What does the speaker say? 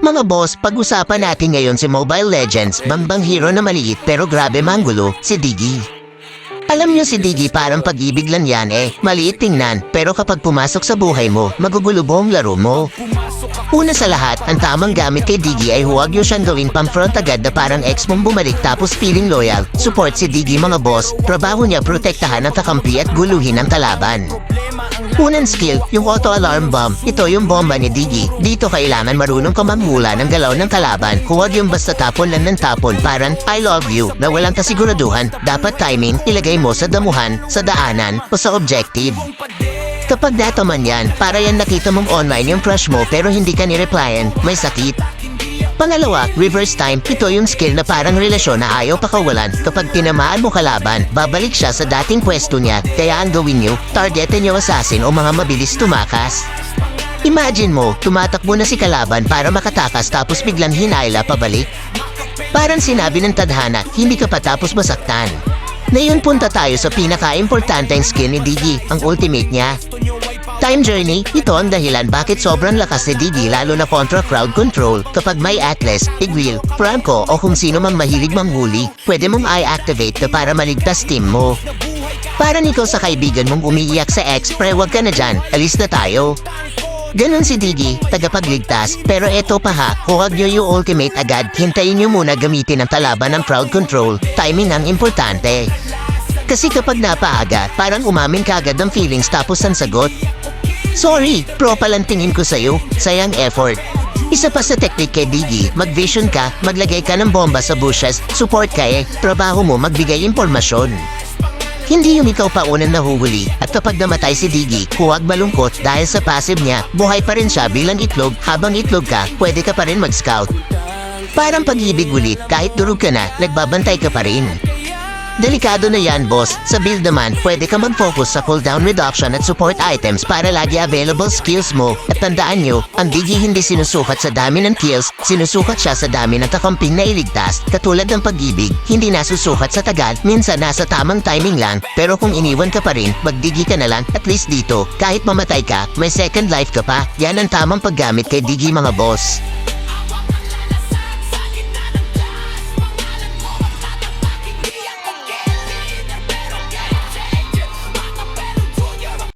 Mga boss, pag-usapan natin ngayon si Mobile Legends, bambang hero na maliit pero grabe manggulo, si Diggy. Alam niyo si Diggy parang pag-ibig lang yan maliit tingnan pero kapag pumasok sa buhay mo, magugulo buong laro mo. Una sa lahat, ang tamang gamit kay Diggy ay huwag niyo siyang gawing pang-front agad na parang ex mong bumalik tapos feeling loyal. Support si Diggy mga boss, trabaho niya protektahan ang kakampi at guluhin ang kalaban. Unang skill, yung auto-alarm bomb. Ito yung bomba ni Diggy. Dito kailangan marunong ka mamula ng galaw ng kalaban. Huwag yung basta tapon lang ng tapon parang I love you na walang kasiguraduhan. Dapat timing, ilagay mo sa damuhan, sa daanan o sa objective. Kapag nataman yan, para yan nakita mong online yung crush mo pero hindi ka ni-replyan, may sakit. Pangalawa, reverse time. Ito yung skill na parang relasyon na ayaw pakawalan. Kapag tinamaan mo kalaban, babalik siya sa dating pwesto niya. Kaya ang gawin nyo, targetin yung assassin o mga mabilis tumakas. Imagine mo, tumatakbo na si kalaban para makatakas tapos biglang hinayla pabalik. Parang sinabi ng tadhana, hindi ka pa tapos masaktan. Ngayon punta tayo sa pinaka-importanteng skill ni Diggy, ang ultimate niya. Time journey, ito ang dahilan bakit sobrang lakas ni Diggy lalo na kontra crowd control. Kapag may Atlas, Igwil, Franco o kung sino mang mahilig manghuli, pwede mong i-activate na para maligtas team mo. Para ikaw sa kaibigan mong umiiyak sa ex, pre wag ka na dyan, alis na tayo. Ganon si Diggy, tagapagligtas, pero eto pa ha, huwag nyo yung ultimate agad, hintayin nyo muna gamitin ang kalaban ng crowd control, timing ang importante. Kasi kapag napaaga, parang umamin ka agad ng feelings tapos ang sagot. Sorry, pro palang tingin ko sa'yo, sayang effort. Isa pa sa technique kay Diggy, mag-vision ka, maglagay ka ng bomba sa bushes, support ka trabaho mo magbigay impormasyon. Hindi yung ikaw pa unang nahuhuli at kapag namatay si Diggy, huwag malungkot dahil sa passive niya, buhay pa rin siya bilang itlog, habang itlog ka, pwede ka pa rin mag-scout. Parang pag-ibig ulit, kahit durog ka na, nagbabantay ka pa rin. Delikado na yan, boss. Sa build naman, pwede ka mag-focus sa cooldown reduction at support items para lagi available skills mo. At tandaan nyo, ang Diggy hindi sinusukat sa dami ng kills, sinusukat siya sa dami ng kakamping na iligtas. Katulad ng pag-ibig, hindi nasusukat sa tagal, minsan nasa tamang timing lang. Pero kung iniwan ka pa rin, mag-Diggy ka na lang, at least dito, kahit mamatay ka, may second life ka pa. Yan ang tamang paggamit kay Diggy mga boss.